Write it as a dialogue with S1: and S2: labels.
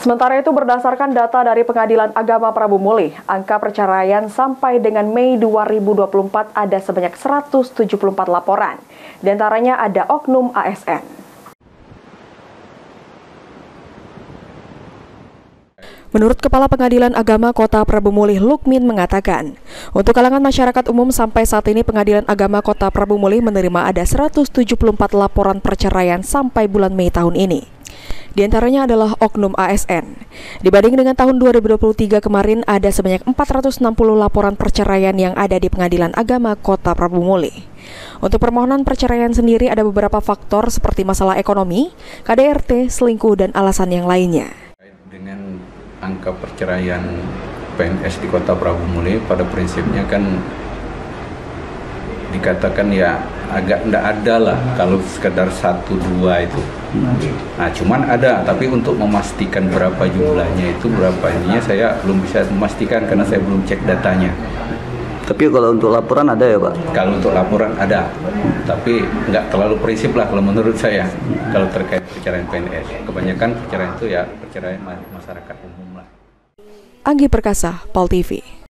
S1: Sementara itu, berdasarkan data dari Pengadilan Agama Prabu Muli, angka perceraian sampai dengan Mei 2024 ada sebanyak 174 laporan. Di antaranya ada oknum ASN. Menurut Kepala Pengadilan Agama Kota Prabu Muli, Lukmin mengatakan, untuk kalangan masyarakat umum sampai saat ini Pengadilan Agama Kota Prabu Muli menerima ada 174 laporan perceraian sampai bulan Mei tahun ini. Di antaranya adalah oknum ASN. Dibanding dengan tahun 2023 kemarin, ada sebanyak 460 laporan perceraian yang ada di Pengadilan Agama Kota Prabu Muli. Untuk permohonan perceraian sendiri ada beberapa faktor seperti masalah ekonomi, KDRT, selingkuh, dan alasan yang lainnya.
S2: Dengan angka perceraian PNS di Kota Prabu Muli, pada prinsipnya kan dikatakan ya agak enggak ada lah kalau sekedar 1-2 itu. Nah cuman ada, tapi untuk memastikan berapa jumlahnya itu, berapa ininya saya belum bisa memastikan karena saya belum cek datanya.
S3: Tapi kalau untuk laporan ada ya Pak?
S2: Kalau untuk laporan ada, tapi nggak terlalu prinsip lah kalau menurut saya. Kalau terkait perceraian PNS, kebanyakan perceraian itu ya perceraian masyarakat umum lah.
S1: Anggi Perkasa, POL TV.